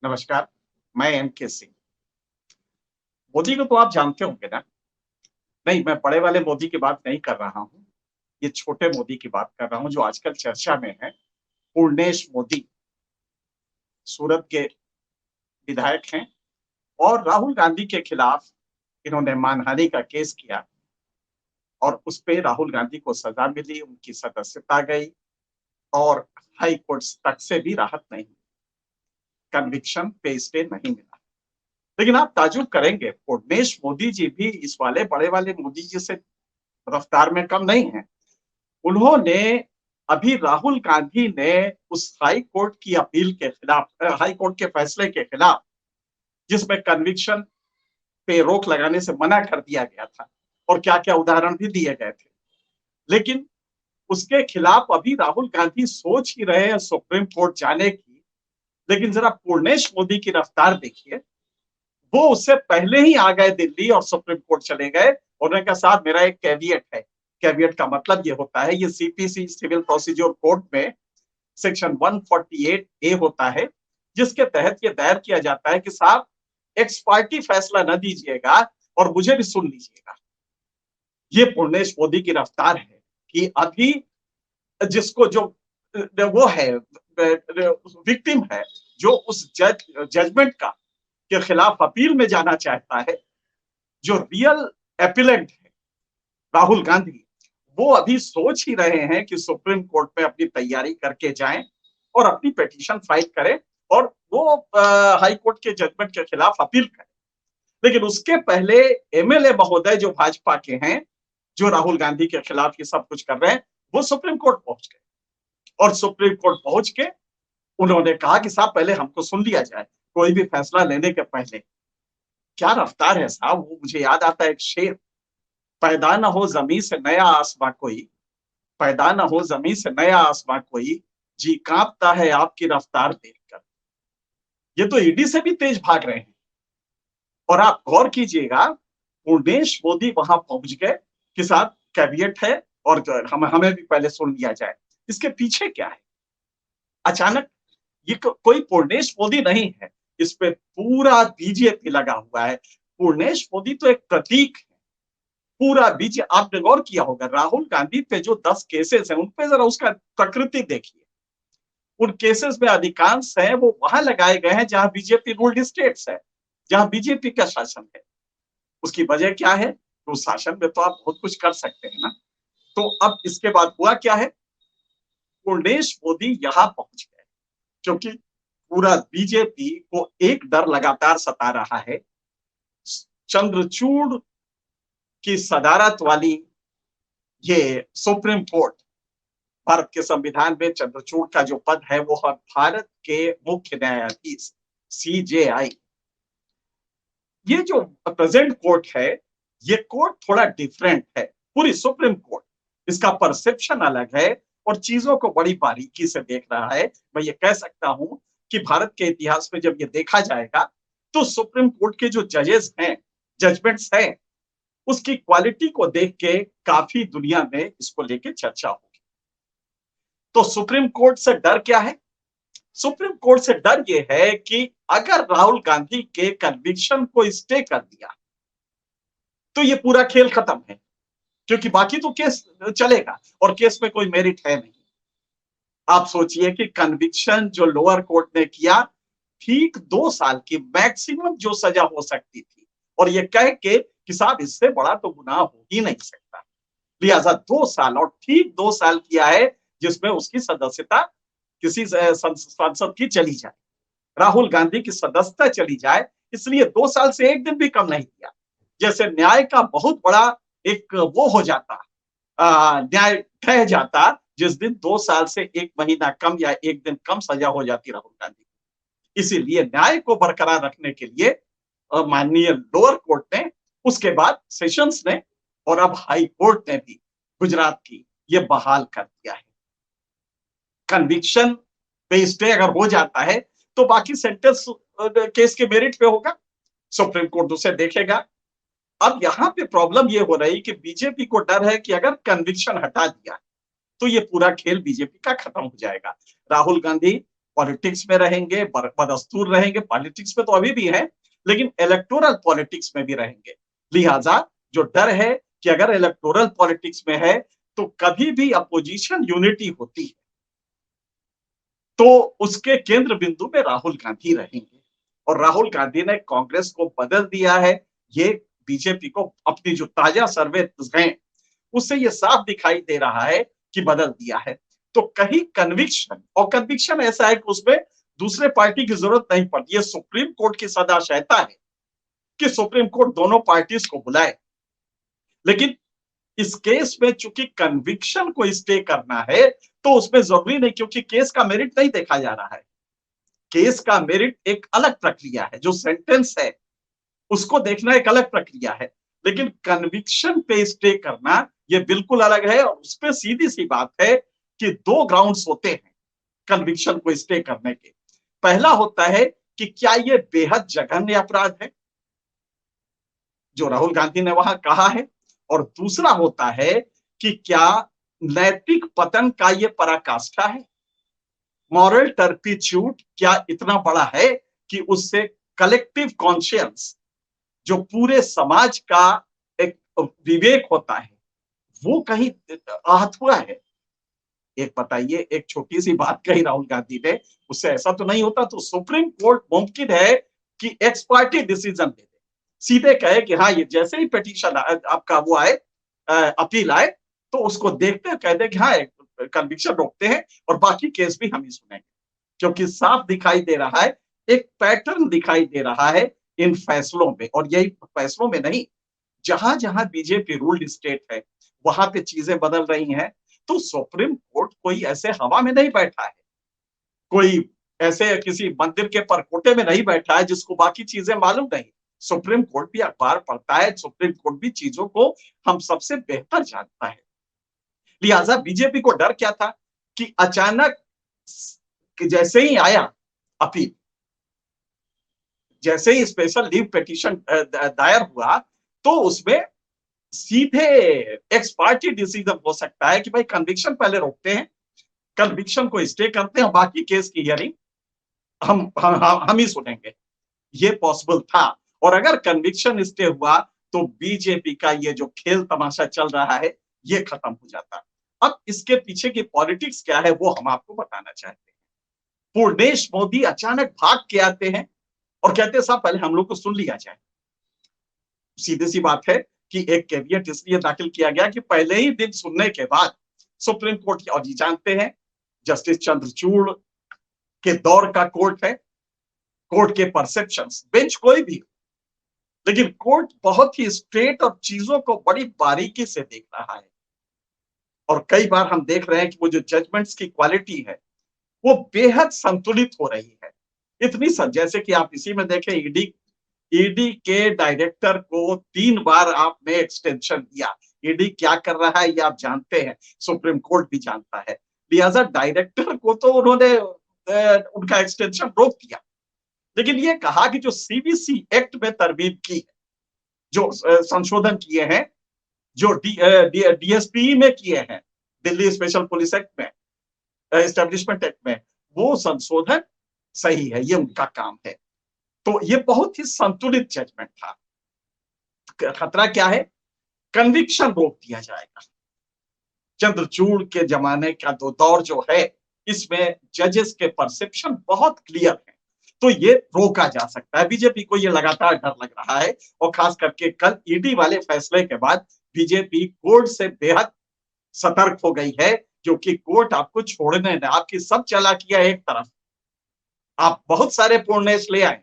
नमस्कार, मैं एम.के. सिंह। मोदी को तो आप जानते होंगे ना? नहीं, मैं बड़े वाले मोदी की बात नहीं कर रहा हूँ। ये छोटे मोदी की बात कर रहा हूँ जो आजकल चर्चा में है। पूर्णेश मोदी सूरत के विधायक हैं और राहुल गांधी के खिलाफ इन्होंने मानहानि का केस किया और उसपे राहुल गांधी को सजा मिली, उनकी सदस्यता गई और हाई कोर्ट तक से भी राहत नहीं, कन्विक्शन पे स्टे नहीं मिला। लेकिन आप ताज्जुब करेंगे, पूर्णेश मोदी जी भी इस वाले बड़े वाले मोदी जी से रफ्तार में कम नहीं है। उन्होंने अभी राहुल गांधी ने उस हाई कोर्ट की अपील के खिलाफ, हाई कोर्ट के फैसले के खिलाफ, जिसमें कन्विक्शन पे रोक लगाने से मना कर दिया गया था और क्या क्या उदाहरण भी दिए गए थे, लेकिन उसके खिलाफ अभी राहुल गांधी सोच ही रहे हैं सुप्रीम कोर्ट जाने की। लेकिन जरा पूर्णेश मोदी की रफ्तार देखिए, वो उससे पहले ही आ गए दिल्ली और सुप्रीम कोर्ट चले गए। उन्होंने कहा साहब मेरा एक कैविएट है। कैविएट का मतलब ये होता है, ये सीपीसी सिविल प्रोसीजर कोड में सेक्शन 148 ए होता है, जिसके तहत ये दायर किया जाता है कि साहब एक्स पार्टी फैसला न दीजिएगा और मुझे भी सुन लीजिएगा। ये पूर्णेश मोदी की रफ्तार है कि अभी जिसको जो वो है विक्टिम है, जो उस जजमेंट का के खिलाफ अपील में जाना चाहता है, जो रियल एपिलेंट है राहुल गांधी, वो अभी सोच ही रहे हैं कि सुप्रीम कोर्ट में अपनी तैयारी करके जाएं और अपनी पिटीशन फाइल करें और वो हाई कोर्ट के जजमेंट के खिलाफ अपील करें। लेकिन उसके पहले एमएलए महोदय जो भाजपा के हैं, जो राहुल गांधी के खिलाफ ये सब कुछ कर रहे हैं, वो सुप्रीम कोर्ट पहुंच गए और सुप्रीम कोर्ट पहुंच के उन्होंने कहा कि साहब पहले हमको सुन लिया जाए, कोई भी फैसला लेने के पहले। क्या रफ्तार है साहब! वो मुझे याद आता है एक शेर, पैदा न हो जमीन से नया आसमां कोई, पैदा न हो जमीन से नया आसमां कोई, जी कांपता है आपकी रफ्तार देखकर। ये तो ईडी से भी तेज भाग रहे हैं। और आप गौर कीजिएगा, पूर्णेश मोदी वहां पहुंच गए कि साहब कैबिनेट है और हमें भी पहले सुन लिया जाए। इसके पीछे क्या है? अचानक ये कोई पूर्णेश मोदी नहीं है, इस पे पूरा बीजेपी लगा हुआ है। पूर्णेश मोदी तो एक प्रतीक है। पूरा बीजे आपने गौर किया होगा, राहुल गांधी पे जो 10 केसेस हैं, उन पे जरा उसका प्रकृति देखिए। उन केसेस में अधिकांश है वो वहां लगाए गए हैं जहां बीजेपी रूल्ड स्टेट्स है, जहां बीजेपी का शासन है। उसकी वजह क्या है? तो शासन में तो आप बहुत कुछ कर सकते हैं ना। तो अब इसके बाद हुआ क्या है? पूर्णेश मोदी यहां पहुंच गए क्योंकि पूरा बीजेपी को एक डर लगातार सता रहा है। चंद्रचूड़ की सदारत वाली ये सुप्रीम कोर्ट, भारत के संविधान में चंद्रचूड़ का जो पद है वो है भारत के मुख्य न्यायाधीश, सीजेआई। ये जो प्रेजेंट कोर्ट है, ये कोर्ट थोड़ा डिफरेंट है, पूरी सुप्रीम कोर्ट, इसका परसेप्शन अलग है और चीजों को बड़ी बारीकी से देख रहा है। मैं ये कह सकता हूं कि भारत के इतिहास में जब ये देखा जाएगा तो सुप्रीम कोर्ट के जो जजेस हैं, जजमेंट्स हैं, उसकी क्वालिटी को देख के काफी दुनिया में इसको लेके चर्चा होगी। तो सुप्रीम कोर्ट से डर क्या है? सुप्रीम कोर्ट से डर यह है कि अगर राहुल गांधी के कन्विक्शन को स्टे कर दिया तो ये पूरा खेल खत्म है, क्योंकि बाकी तो केस चलेगा और केस में कोई मेरिट है नहीं। आप सोचिए कि कन्विक्शन जो लोअर कोर्ट ने किया, ठीक 2 साल की मैक्सिमम जो सजा हो सकती थी, और ये कह के कि साहब इससे बड़ा तो गुनाह हो ही नहीं सकता, लिहाजा 2 साल, और ठीक 2 साल किया है जिसमें उसकी सदस्यता किसी सांसद की चली जाए, राहुल गांधी की सदस्यता चली जाए, इसलिए 2 साल से एक दिन भी कम नहीं किया। जैसे न्याय का बहुत बड़ा एक वो हो जाता, न्याय ठह जाता जिस दिन 2 साल से 1 महीना कम या 1 दिन कम सजा हो जाती राहुल गांधी। इसीलिए न्याय को बरकरार रखने के लिए माननीय लोअर कोर्ट ने, उसके बाद सेशंस ने और अब हाई कोर्ट ने भी गुजरात की ये बहाल कर दिया है। कन्विक्शन पे स्टे अगर हो जाता है तो बाकी सेंटेंस केस के मेरिट पे होगा, सुप्रीम कोर्ट उसे देखेगा। अब यहां पे प्रॉब्लम ये हो रही कि बीजेपी को डर है कि अगर कन्विक्शन हटा दिया तो ये पूरा खेल बीजेपी का खत्म हो जाएगा। राहुल गांधी पॉलिटिक्स में रहेंगे, बदस्तूर रहेंगे, पॉलिटिक्स में तो अभी भी है, लेकिन इलेक्टोरल पॉलिटिक्स में भी रहेंगे। लिहाजा जो डर है कि अगर इलेक्टोरल पॉलिटिक्स में है तो कभी भी अपोजिशन यूनिटी होती है तो उसके केंद्र बिंदु में राहुल गांधी रहेंगे। और राहुल गांधी ने कांग्रेस को बदल दिया है, ये बीजेपी को अपनी जो ताजा सर्वे हैं उससे ये साफ दिखाई दे रहा है कि बदल दिया है। तो कहीं कन्विक्शन, और कन्विक्शन ऐसा है कि उसमें दूसरे पार्टी की जरूरत नहीं पड़ती। ये सुप्रीम कोर्ट की सदाशयता है कि सुप्रीम कोर्ट दोनों पार्टीज को बुलाए, लेकिन इस केस में चूंकि कन्विक्शन को स्टे करना है तो उसमें जरूरी नहीं, क्योंकि केस का मेरिट नहीं देखा जा रहा है। केस का मेरिट एक अलग प्रक्रिया है, जो सेंटेंस है उसको देखना एक अलग प्रक्रिया है, लेकिन कन्विक्शन पे स्टे करना ये बिल्कुल अलग है। और उस पर सीधी सी बात है कि दो ग्राउंड्स होते हैं कन्विक्शन को स्टे करने के। पहला होता है कि क्या ये बेहद जघन्य अपराध है जो राहुल गांधी ने वहां कहा है, और दूसरा होता है कि क्या नैतिक पतन का ये पराकाष्ठा है, मॉरल टर्पिट्यूड क्या इतना बड़ा है कि उससे कलेक्टिव कॉन्शियंस, जो पूरे समाज का एक विवेक होता है, वो कहीं आहत हुआ है। एक बताइए, एक छोटी सी बात कही राहुल गांधी ने, उससे ऐसा तो नहीं होता। तो सुप्रीम कोर्ट मुमकिन है कि एक्स पार्टी डिसीजन दे दे, सीधे कहे कि हाँ ये जैसे ही पिटीशन आपका वो आए, अपील आए, तो उसको देखते हैं, कह दे कि हाँ कन्विक्शन रोकते हैं और बाकी केस भी हम ही सुनेंगे। क्योंकि साफ दिखाई दे रहा है, एक पैटर्न दिखाई दे रहा है इन फैसलों में। और यही फैसलों में नहीं, जहां जहां बीजेपी रूल्ड स्टेट है वहां पे चीजें बदल रही हैं। तो सुप्रीम कोर्ट कोई ऐसे हवा में नहीं बैठा है, कोई ऐसे किसी मंदिर के परकोटे में नहीं बैठा है जिसको बाकी चीजें मालूम नहीं। सुप्रीम कोर्ट भी अखबार पढ़ता है, सुप्रीम कोर्ट भी चीजों को हम सबसे बेहतर जानता है। लिहाजा बीजेपी को डर क्या था कि अचानक जैसे ही आया अपील, जैसे ही स्पेशल लीव पिटीशन दायर हुआ, तो उसमें सीधे एक्स पार्टी डिसीजन हो सकता है कि भाई कन्विक्शन पहले रोकते हैं, कन्विक्शन को स्टे करते हैं, बाकी केस की हियरिंग हम ही सुनेंगे। ये पॉसिबल था। और अगर कन्विक्शन स्टे हुआ तो बीजेपी का ये जो खेल तमाशा चल रहा है ये खत्म हो जाता। अब इसके पीछे की पॉलिटिक्स क्या है वो हम आपको बताना चाहते हैं। पूर्णेश मोदी अचानक भाग के आते हैं और कहते हैं साहब पहले हम लोग को सुन लिया जाए। सीधी सी बात है कि एक कैवियट इसलिए दाखिल किया गया कि पहले ही दिन सुनने के बाद सुप्रीम कोर्ट, और जी जानते हैं जस्टिस चंद्रचूड़ के दौर का कोर्ट है, कोर्ट के परसेप्शंस, बेंच कोई भी, लेकिन कोर्ट बहुत ही स्ट्रेट और चीजों को बड़ी बारीकी से देख रहा है। और कई बार हम देख रहे हैं कि वो जो जजमेंट्स की क्वालिटी है वो बेहद संतुलित हो रही है। इतनी जैसे कि आप इसी में देखें, ईडी के डायरेक्टर को 3 बार आपने एक्सटेंशन दिया। ईडी क्या कर रहा है ये आप जानते हैं, सुप्रीम कोर्ट भी जानता है। लिहाजा डायरेक्टर को तो उन्होंने उनका एक्सटेंशन रोक दिया, लेकिन ये कहा कि जो सीबीसी एक्ट में तरमीम की है, जो संशोधन किए हैं, जो डीएसपी में किए हैं, दिल्ली स्पेशल पुलिस एक्ट में, एस्टेब्लिशमेंट एक्ट में, वो संशोधन सही है, ये उनका काम है। तो ये बहुत ही संतुलित जजमेंट था। खतरा क्या है, कन्विक्शन रोक दिया जाएगा। चंद्रचूड़ के जमाने का दौर जो है इसमें जजेस के परसेप्शन बहुत क्लियर है, तो ये रोका जा सकता है। बीजेपी को ये लगातार डर लग रहा है, और खास करके कल ईडी वाले फैसले के बाद बीजेपी कोर्ट से बेहद सतर्क हो गई है, क्योंकि कोर्ट आपको छोड़ने नहीं, आपकी सब चालाकियां एक तरफ, आप बहुत सारे पूर्णेश ले आए,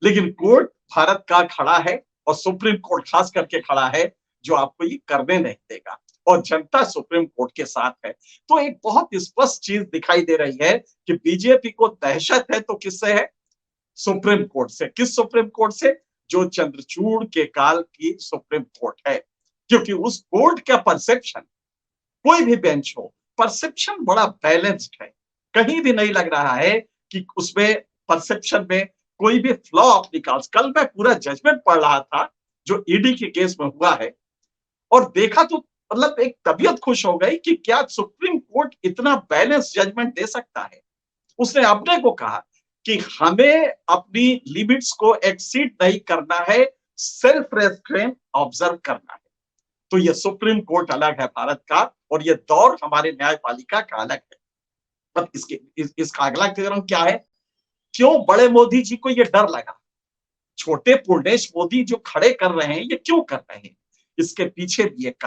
लेकिन कोर्ट भारत का खड़ा है, और सुप्रीम कोर्ट खास करके खड़ा है जो आपको ये करने नहीं देगा, और जनता सुप्रीम कोर्ट के साथ है। तो एक बहुत स्पष्ट चीज दिखाई दे रही है कि बीजेपी को दहशत है तो किससे है, सुप्रीम कोर्ट से। किस सुप्रीम कोर्ट से, जो चंद्रचूड़ के काल की सुप्रीम कोर्ट है, क्योंकि उस कोर्ट का परसेप्शन, कोई भी बेंच हो, परसेप्शन बड़ा बैलेंस्ड है। कहीं भी नहीं लग रहा है कि उसमें परसेप्शन में कोई भी फ्लॉ आप निकाल। कल मैं पूरा जजमेंट पढ़ रहा था जो ईडी के केस में हुआ है, और देखा तो मतलब एक तबीयत खुश हो गई कि क्या सुप्रीम कोर्ट इतना बैलेंस जजमेंट दे सकता है। उसने अपने को कहा कि हमें अपनी लिमिट्स को एक्सीड नहीं करना है, सेल्फ रेस्ट्रेंट ऑब्जर्व करना है। तो ये सुप्रीम कोर्ट अलग है भारत का, और ये दौर हमारे न्यायपालिका का अलग है। अब इसका अगला चरण क्या है? क्यों बड़े मोदी जी को ये डर लगा? छोटे पूर्णेश मोदी जो खड़े कर रहे हैं, ये क्यों कर रहे हैं? इसके पीछे भी एक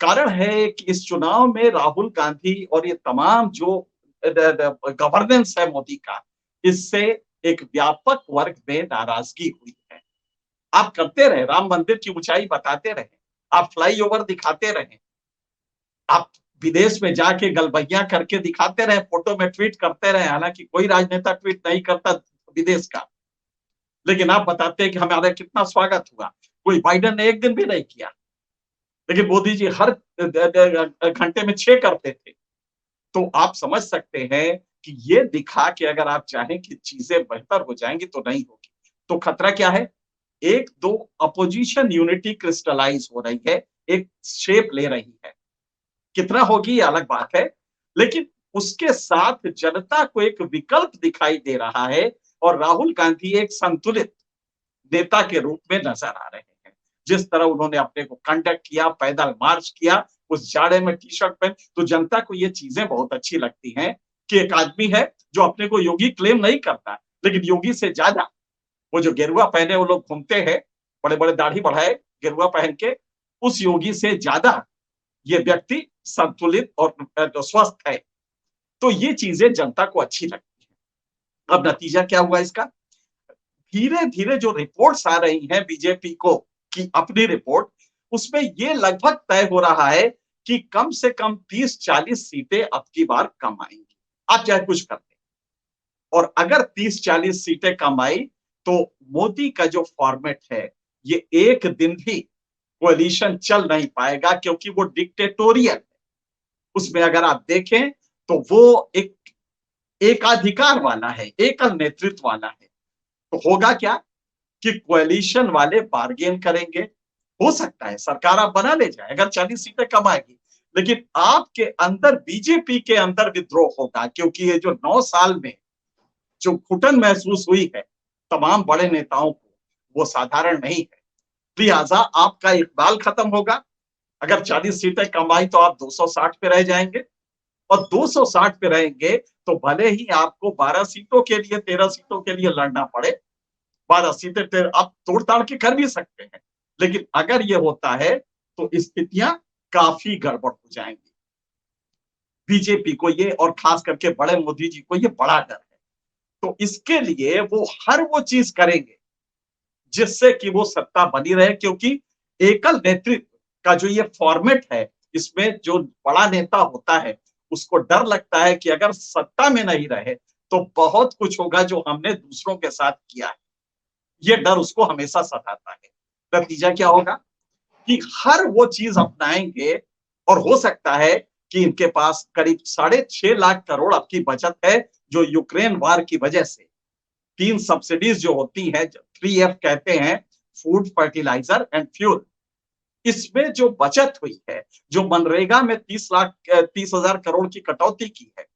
कारण है कि इस चुनाव में राहुल गांधी और ये तमाम जो गवर्नेंस है मोदी का, इससे एक व्यापक वर्ग में नाराजगी हुई है। आप करते रहे, राम मंदिर की ऊंचाई बताते रहे, आप फ्लाईओवर दिखाते रहे, आप विदेश में जाके गलबैया करके दिखाते रहे, फोटो में ट्वीट करते रहे। हालांकि कोई राजनेता ट्वीट नहीं करता विदेश का, लेकिन आप बताते हैं कि हमारा कितना स्वागत हुआ। कोई बाइडेन ने एक दिन भी नहीं किया, लेकिन मोदी जी हर घंटे में 6 करते थे। तो आप समझ सकते हैं कि ये दिखा कि अगर आप चाहें कि चीजें बेहतर हो जाएंगी तो नहीं होगी। तो खतरा क्या है? एक दो अपोजिशन यूनिटी क्रिस्टलाइज हो रही है, एक शेप ले रही है। कितना होगी ये अलग बात है, लेकिन उसके साथ जनता को एक विकल्प दिखाई दे रहा है, और राहुल गांधी एक संतुलित नेता के रूप में नजर आ रहे हैं। जिस तरह उन्होंने अपने को कंडक्ट किया, पैदल मार्च किया, उस जाड़े में टी शर्ट पहन, तो जनता को ये चीजें बहुत अच्छी लगती हैं कि एक आदमी है जो अपने को योगी क्लेम नहीं करता, लेकिन योगी से ज्यादा वो जो गेरुआ पहने वो लोग घूमते हैं, बड़े बड़े दाढ़ी बढ़ाए गेरुआ पहन के, उस योगी से ज्यादा ये व्यक्ति संतुलित और स्वस्थ है। तो ये चीजें जनता को अच्छी लगती है। अब नतीजा क्या हुआ इसका? धीरे धीरे जो रिपोर्ट्स आ रही हैं बीजेपी को की अपनी रिपोर्ट, उसमें ये लगभग तय हो रहा है कि कम से कम 30-40 सीटें अब की बार कम आएंगी, आप चाहे कुछ कर दें। और अगर 30-40 सीटें कम आई तो मोदी का जो फॉर्मेट है, ये एक दिन भी कोalition चल नहीं पाएगा, क्योंकि वो डिक्टेटोरियल है। उसमें अगर आप देखें तो वो एक एकाधिकार वाला है, एकल नेतृत्व वाला है। तो होगा क्या कि कोalition वाले बार्गेन करेंगे। हो सकता है सरकार आप बना ले जाए अगर 40 सीटें कम आएगी, लेकिन आपके अंदर, बीजेपी के अंदर विद्रोह होगा, क्योंकि ये जो 9 साल में जो घुटन महसूस हुई है तमाम बड़े नेताओं को, वो साधारण नहीं है। लिहाजा आपका इकबाल खत्म होगा। अगर 40 सीटें कम आई तो आप 260 पे रह जाएंगे, और 260 पे रहेंगे तो भले ही आपको 12 सीटों के लिए, 13 सीटों के लिए लड़ना पड़े, 12 सीटें आप तोड़ ताड़ के कर भी सकते हैं, लेकिन अगर ये होता है तो स्थितियां काफी गड़बड़ हो जाएंगी। बीजेपी को ये, और खास करके बड़े मोदी जी को ये बड़ा डर है। तो इसके लिए वो हर वो चीज करेंगे जिससे कि वो सत्ता बनी रहे, क्योंकि एकल नेतृत्व का जो ये फॉर्मेट है, इसमें जो बड़ा नेता होता है उसको डर लगता है कि अगर सत्ता में नहीं रहे तो बहुत कुछ होगा जो हमने दूसरों के साथ किया है। ये डर उसको हमेशा सताता है। नतीजा क्या होगा कि हर वो चीज अपनाएंगे, और हो सकता है कि इनके पास करीब 6.5 लाख करोड़ अब की बचत है, जो यूक्रेन वार की वजह से 3 सब्सिडीज जो होती है, 3F कहते हैं, फूड, फर्टिलाइजर एंड फ्यूल, इसमें जो बचत हुई है, जो मनरेगा में 30,000 करोड़ की कटौती की है,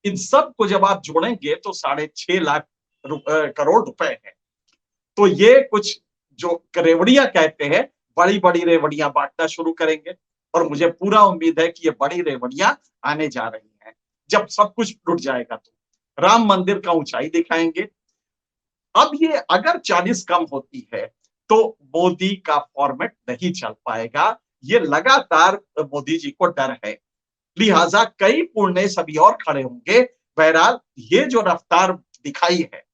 इन सब को जब आप जोड़ेंगे तो 6.5 लाख करोड़ रुपए है। तो ये कुछ जो रेवड़ियां कहते हैं, बड़ी बड़ी रेवड़ियां बांटना शुरू करेंगे, और मुझे पूरा उम्मीद है कि ये बड़ी रेवड़ियां आने जा रही हैं। जब सब कुछ लुट जाएगा तो राम मंदिर का ऊंचाई दिखाएंगे। अब ये अगर 40 कम होती है तो मोदी का फॉर्मेट नहीं चल पाएगा, ये लगातार मोदी जी को डर है। लिहाजा कई पुण्य सभी और खड़े होंगे। बहरहाल ये जो रफ्तार दिखाई है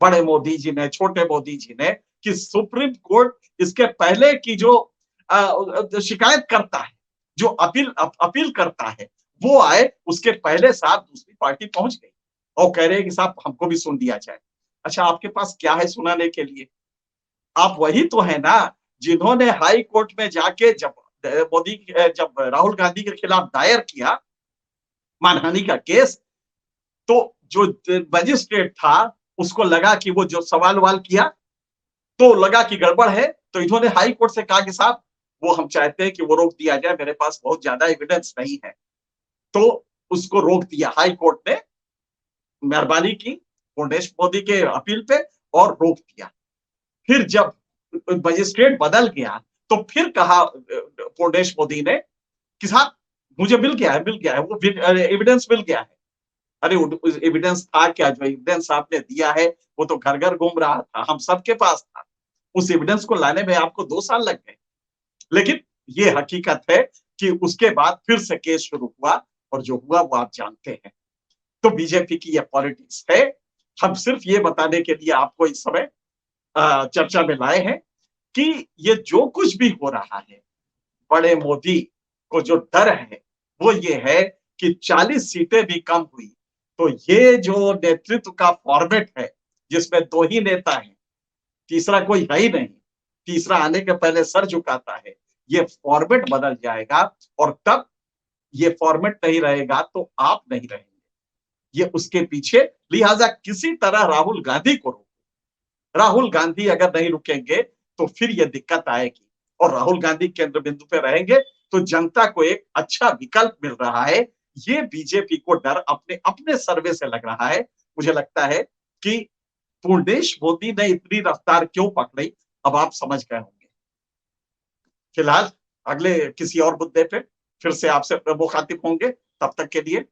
बड़े मोदी जी ने, छोटे मोदी जी ने, कि सुप्रीम कोर्ट इसके पहले की जो शिकायत करता है, जो अपील करता है, वो आए, उसके पहले साथ दूसरी पार्टी पहुंच गई और कह रहे हैं कि साहब हमको भी सुन दिया जाए। अच्छा, आपके पास क्या है सुनाने के लिए? आप वही तो है ना जिन्होंने हाई कोर्ट में जाके, जब राहुल गांधी के खिलाफ दायर किया मानहानि का केस, तो जो मजिस्ट्रेट था उसको लगा कि वो जो सवाल वाल किया तो लगा कि गड़बड़ है, तो इन्होंने हाई कोर्ट से कहा कि साहब वो हम चाहते हैं कि वो रोक दिया जाए, मेरे पास बहुत ज्यादा एविडेंस नहीं है। तो उसको रोक दिया, हाई कोर्ट ने मेहरबानी की पूर्णेश मोदी के अपील पे और रोक दिया। फिर जब मजिस्ट्रेट बदल गया तो फिर कहा पूर्णेश मोदी ने कि साहब मुझे मिल गया है, वो एविडेंस मिल गया है। अरे एविडेंस था क्या? जो एविडेंस आपने दिया है वो तो घर घर घूम रहा था, हम सबके पास था। उस एविडेंस को लाने में आपको 2 साल लग गए। लेकिन ये हकीकत है कि उसके बाद फिर से केस शुरू हुआ और जो हुआ वो आप जानते हैं। तो बीजेपी की ये पॉलिटिक्स है। हम सिर्फ ये बताने के लिए आपको इस समय चर्चा में लाए हैं कि ये जो कुछ भी हो रहा है, बड़े मोदी को जो डर है वो ये है कि 40 सीटें भी कम हुई तो ये जो नेतृत्व का फॉर्मेट है, जिसमें 2 ही नेता हैं, तीसरा कोई है ही नहीं, तीसरा आने के पहले सर झुकाता है, ये फॉर्मेट बदल जाएगा और तब ये फॉर्मेट नहीं रहेगा तो आप नहीं रहेंगे। ये उसके पीछे, लिहाजा किसी तरह राहुल गांधी को रोको। राहुल गांधी अगर नहीं रुकेंगे तो फिर ये दिक्कत आएगी और राहुल गांधी केंद्र बिंदु पे रहेंगे तो जनता को एक अच्छा विकल्प मिल रहा है। ये बीजेपी को डर अपने अपने सर्वे से लग रहा है। मुझे लगता है कि पूर्णेश मोदी ने इतनी रफ्तार क्यों पकड़ी, अब आप समझ गए होंगे। फिलहाल अगले किसी और मुद्दे पे फिर से आपसे मुखातिब होंगे। तब तक के लिए